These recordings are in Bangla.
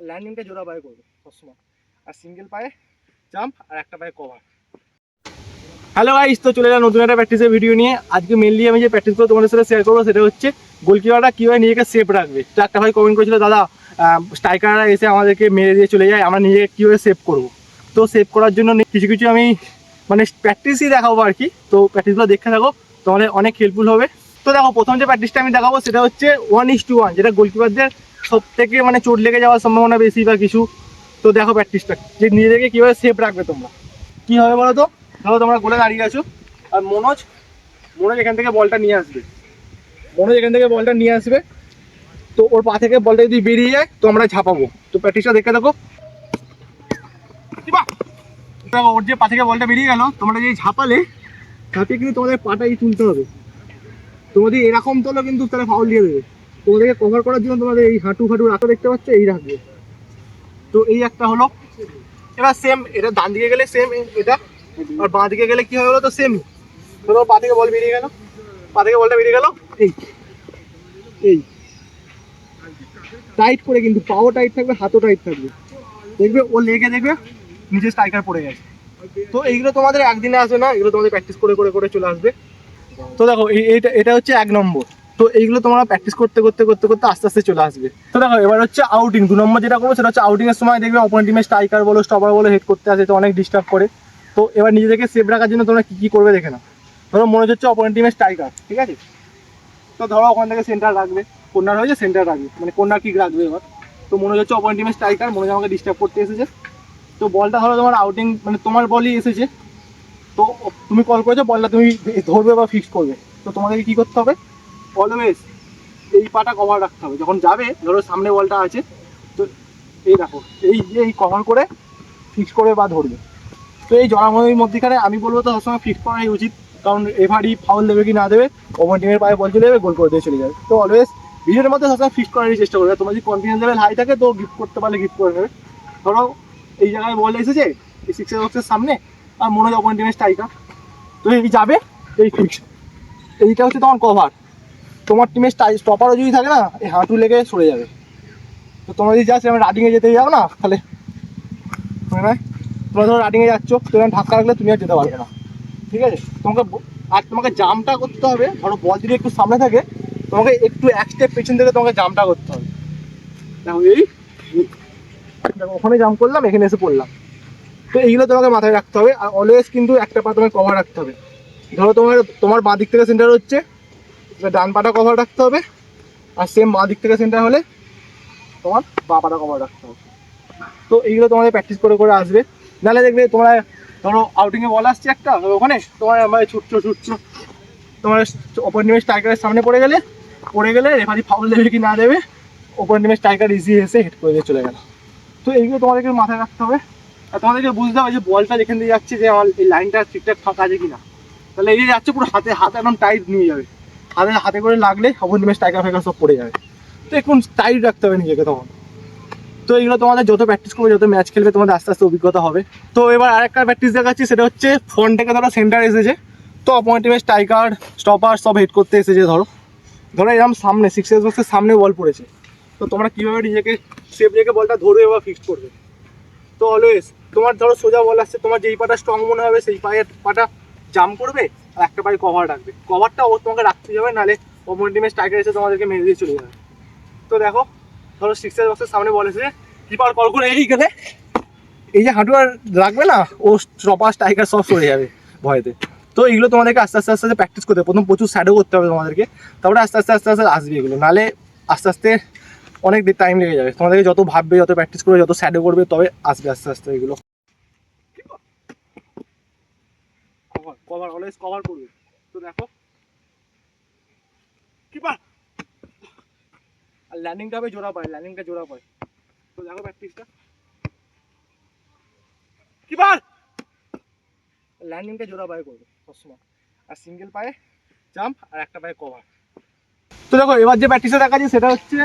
ল্যান্ডিংটা জোড়া পায়ে করবে সবসময়, আর সিঙ্গেল পায়ে জাম্প আর একটা পায়ে কভার। হ্যালো গাইস, তো চলে এলাম নতুন একটা প্র্যাকটিসের ভিডিও নিয়ে। আজকে মেনলি আমি যে প্র্যাকটিসগুলো তোমাদের সাথে শেয়ার করবো সেটা হচ্ছে গোলকিপাররা কীভাবে নিজেকে সেফ রাখবে। তো একটা ভাই কমেন্ট করেছিল, দাদা স্ট্রাইকাররা এসে আমাদেরকে মেরে দিয়ে চলে যায়, আমরা নিজেকে কীভাবে সেভ করবো। তো সেভ করার জন্য কিছু কিছু আমি মানে প্র্যাকটিসই দেখাবো আর কি। তো প্র্যাকটিসগুলো দেখে থাকো, তোমাদের অনেক হেল্পফুল হবে। তো দেখো, প্রথম যে প্র্যাকটিসটা আমি দেখাবো সেটা হচ্ছে 1:1, যেটা গোলকিপারদের সব থেকে মানে চোট লেগে যাওয়ার সম্ভাবনা বেশি বা কিছু। তো দেখো প্র্যাকটিসটা, যে নিজেদেরকে কীভাবে সেফ রাখবে তোমরা। কী হবে বলো তো, ধরো তোমরা গোলে দাঁড়িয়ে আছো আর মনোজ এখান থেকে বলটা নিয়ে আসবে। তো ওর পা থেকে বলটা যদি বেরিয়ে যায় তো আমরা ঝাঁপাবো। তো প্র্যাকটিসটা দেখে দেখো, ওর যে পা থেকে বলটা বেরিয়ে গেল, তোমরা যে ঝাঁপালে ঝাঁপিয়ে কিন্তু তোমাদের পাটা এই তুলতে হবে। তোমাদের এরকম তোলো কিন্তু তাহলে ফাউল দিয়ে দেবে। তোমাদেরকে কভার করার জন্য তোমাদের এই হাঁটু রাখা দেখতে পাচ্ছ, এই রাখবে। তো এই একটা হলো। এবার সেম, এটা ডান দিকে গেলে সেম এটা, আর বাঁ দিকে গেলে কি হবে বলো তো, সেম। ধরো পা থেকে বল বেরিয়ে গেল, বলটা বেরিয়ে গেল, এই টাইট করে, কিন্তু পাও টাইট থাকবে, হাতও টাইট থাকবে। দেখবে ও লেগে দেখবে নিচে স্ট্রাইকার পড়ে গেছে। তো এইগুলো তোমাদের একদিনে আসবে না, এগুলো তোমাদের প্র্যাকটিস করে করে করে চলে আসবে। তো দেখো এটা হচ্ছে 1 নম্বর। তো এইগুলো তোমরা প্র্যাকটিস করতে করতে করতে করতে আস্তে আস্তে চলে আসবে। তো দেখো এবার হচ্ছে আউটিং। 2 নম্বর যেটা করবো সেটা হচ্ছে আউটিং এর সময় দেখবে অপোনেন্ট টিমের স্ট্রাইকার বলো, স্টপার বলো, হেড করতে আসে, তো অনেক ডিস্টার্ব করে। তো এবার নিজেদেরকে সেভ রাখার জন্য তোমরা কি করবে দেখে নাও। ধরো মনে হচ্ছে অপোনেন্ট টিমের স্ট্রাইকার, ঠিক আছে। তো ধরো ওখান থেকে সেন্টার রাখবে, কর্নার হয়েছে সেন্টার রাখবে, মানে কর্নার কিক রাখবে। এবার তো মনে হচ্ছে অপোনেন্ট টিমের স্ট্রাইকার, মনে হচ্ছে আমাকে ডিস্টার্ব করতে এসেছে। তো বলটা ধরো তোমার আউটিং, মানে তোমার বলই এসেছে। তো তুমি কল করেছো, বলটা তুমি ধরবে বা ফিক্স করবে। তো তোমাদেরকে কী করতে হবে, অলওয়েজ এই পাটা কভার রাখতে হবে। যখন যাবে, ধরো সামনে বলটা আছে, তো এই দেখো এই কভার করে ফিক্স করবে বা ধরবে। তো এই জলাময়ের মধ্যেখানে আমি বলবো তো সবসময় ফিক্স করাই উচিত, কারণ এভারই ফাউল দেবে কি না দেবে, ওপর টিমের পায়ে বল চলে যাবে, গোল করে দিয়ে চলে যাবে। তো অলওয়েজ ভিডিওর মধ্যে সবসময় ফিক্স করারই চেষ্টা করবে। তোমার যদি কনফিডেন্স লেভেল হাই থাকে তো গিফট করতে পারলে গিফট করে নেবে। ধরো এই জায়গায় বল এসেছে এই 6 বক্সের সামনে, আর মনে হয় অপোনেন্ট টিমের স্ট্রাইকার, তো এই যাবে, এই ফিক্স। এইটা হচ্ছে তোমার কভার। তোমার টিমের স্টপারও যদি থাকে না, এই হাঁটু লেগে সরে যাবে। তো তোমরা যদি যাচ্ছ আমি রানিংয়ে যেতে যাও না, তাহলে মানে তোমরা ধরো রানিংয়ে যাচ্ছ, তুমি ধাক্কা রাখলে তুমি আর যেতে পারবে না, ঠিক আছে। তোমাকে জাম্পটা করতে হবে। ধরো বল যদি একটু সামনে থাকে, তোমাকে একটু এক স্টেপ পেছন থেকে তোমাকে জাম্পটা করতে হবে। দেখো দেখো ওখানে জাম্প করলাম, এখানে এসে পড়লাম। তো এইগুলো তোমাকে মাথায় রাখতে হবে। আর অলওয়েজ কিন্তু একটা পা তোমাকে কভার রাখতে হবে। ধরো তোমার বাঁ দিক থেকে সেন্টার হচ্ছে, ডান পাটা কভার রাখতে হবে। আর সেম বাঁ দিক থেকে সেন্টার হলে তোমার বাঁ পাটা কভার রাখতে হবে। তো এইগুলো তোমাদের প্র্যাকটিস করে করে আসবে। নাহলে দেখবে তোমরা ধরো আউটিংয়ে বল আসছে একটা, ওখানে তোমার মানে ছুটছো, তোমার অপোনেন্ট টিমের স্ট্রাইকারের সামনে পড়ে গেলে রেফারি ফাউল দেবে কি না দেবে, অপোনেন্ট টিমের স্ট্রাইকার ইজি এসে হেড করে দিয়ে চলে গেল। তো এইগুলো তোমাদেরকে মাথায় রাখতে হবে। আর তোমাদেরকে বুঝতে হবে যে বলটা যেখান দিয়ে যাচ্ছে, যে আমার এই লাইনটা ঠিকঠাক ফাঁকা আছে কিনা। তাহলে এই যে যাচ্ছে পুরো হাতে একদম টাইট নিয়ে যাবে, হাতে করে লাগলে অপোনেন্ট টিমের স্ট্রাইকার ফেকার সব পড়ে যাবে। তো একটু টাইট রাখতে হবে নিজেকে তখন। তো এইগুলো তোমাদের যত প্র্যাকটিস করবে, যত ম্যাচ খেলবে, তোমাদের আস্তে আস্তে অভিজ্ঞতা হবে। তো এবার আরেকটা প্র্যাকটিস দেখাচ্ছি, সেটা হচ্ছে ফ্রন্ট থেকে ধরো সেন্টার এসেছে, তো অপোনেন্ট টিমের স্ট্রাইকার স্টপার সব হেড করতে এসেছে। ধরো এরকম সামনে 6 বক্সের সামনে বল পড়েছে, তো তোমরা কীভাবে নিজেকে সেফ রেখে বলটা ধরবে বা ফিক্স করবে। তো অলওয়েজ তোমার ধরো সোজা বল আসছে, তোমার যেই পাটা স্ট্রং মনে হবে সেই পাটা জাম্প করবে, আর একটা পায়ে কভার রাখবে। কভারটা তোমাকে রাখতে যাবে, নাহলে অপোনেন্ট টিমের স্ট্রাইকার এসে তোমাদেরকে মেরে দিয়ে চলে যাবে। তো দেখো ধরো 6 বক্সের সামনে বল এসে, কিপার কল করে এই গেলে, এই যে হাঁটু আর রাখবে না, ও স্টপার স্ট্রাইকার সব সরে যাবে ভয়েতে। তো এইগুলো তোমাদেরকে আস্তে আস্তে আস্তে আস্তে প্র্যাকটিস করতে হবে। প্রথম প্রচুর শ্যাডো করতে হবে তোমাদেরকে, তারপরে আস্তে আস্তে আস্তে আস্তে আসবে এগুলো। নাহলে আস্তে আস্তে অনেক টাইম লেগে যাবে। তোমাদেরকে যত ভাববে, যত প্র্যাকটিস করবে, যত শ্যাডো করবে, তবে আসবে আস্তে আস্তে এগুলো। কভার অলওয়েজ কভার করবে। তো দেখো কিপার, আর ল্যান্ডিংটা হবে জোড়া পায়, তো দেখো প্র্যাকটিসটা, কিপার ল্যান্ডিংটা জোড়া পায়ে করবে সবসময়, আর সিঙ্গেল পায়ে জাম্প আর একটা পায়ে কভার। তো দেখো এবার যে প্র্যাকটিসটা দেখা যাচ্ছে সেটা হচ্ছে,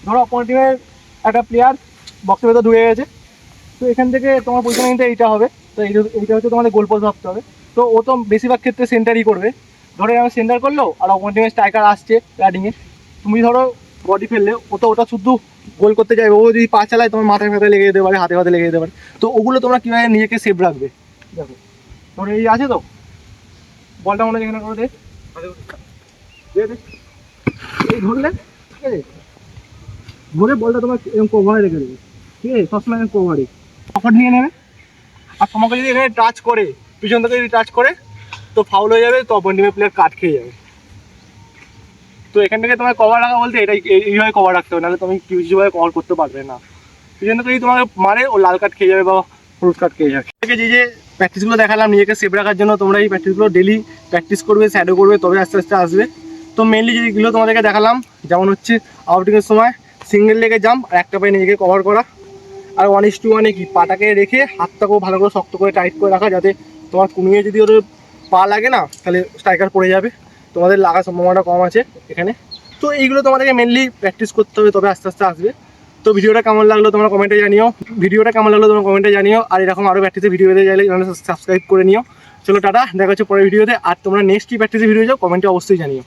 ধরো অপোনেন্ট টিমের একটা প্লেয়ার বক্সের ভেতর ঢুকে গেছে, তো এখান থেকে তোমার পজিশনিংটা এইটা হবে। তো এইটা হচ্ছে তোমাদের গোল পোস্ট ভাবতে হবে। তো ও তো বেশিরভাগ ক্ষেত্রে সেন্টারই করবে। ধরো আমি সেন্টার করলো আর অপোনেন্ট টিমের স্ট্রাইকার আসছে রানিংয়ে, তুমি ধরো বডি ফেললে ওটা শুধু গোল করতে যাবে, ও যদি পা চালায় তোমার মাথায় ফাথায় লেগে যেতে পারে, হাতে লেগে যেতে পারে। তো ওগুলো তোমরা কীভাবে নিজেকে সেভ রাখবে, দেখো তোর এই আছে তো বলটা মনে হয় এখানে করে দে, এই ধরলে ঠিক আছে, ধরে বলটা তোমার এরকম কভারে রেখে দেবে, ঠিক আছে, সবসময় কভারে কভার নিয়ে নেবে। আর তোমাকে যদি এখানে টাচ করে, পিছন থেকে যদি টাচ করে তো ফাউল হয়ে যাবে, তো অপোনেন্ট টিমের প্লেয়ার কাট খেয়ে যাবে। তো এখান থেকে তোমার কভার রাখা বলতে এটাই, এইভাবে কভার রাখতে হবে, নাহলে তুমি কিছুভাবে কভার করতে পারবে না। পিছন থেকে যদি তোমাকে মারে ও লাল কার্ড খেয়ে যাবে বা হলুদ কার্ড খেয়ে যাবে। যে প্র্যাকটিসগুলো দেখালাম নিজেকে সেভ রাখার জন্য, তোমরা এই প্র্যাকটিসগুলো ডেলি প্র্যাকটিস করবে, শ্যাডো করবে, তবে আস্তে আস্তে আসবে। তো মেনলি যেগুলো তোমাদেরকে দেখালাম, যেমন হচ্ছে আউটিংয়ের সময় সিঙ্গেল লেগে জাম্প আর একটা পায়ে নিজেকে কভার করা, আর 1:1 কি পাটাকে রেখে হাতটাকেও ভালো করে শক্ত করে টাইট করে রাখা, যাতে তোমার কমিয়ে যদি ওদের পা লাগে না তাহলে স্ট্রাইকার পড়ে যাবে, তোমাদের লাগার সম্ভাবনাটা কম আছে এখানে। তো এইগুলো তোমাদেরকে মেনলি প্র্যাকটিস করতে হবে, তবে আস্তে আস্তে আসবে। তো ভিডিওটা কেমন লাগলো তোমরা কমেন্টে জানিও, আর এরকম আরও প্র্যাকটিসের ভিডিও পেতে চাইলে সাবস্ক্রাইব করে নিও। চলো টাটা, দেখা হচ্ছে পরের ভিডিওতে। আর তোমরা নেক্সট কি প্র্যাকটিসের ভিডিও যাও কমেন্টে অবশ্যই জানিও।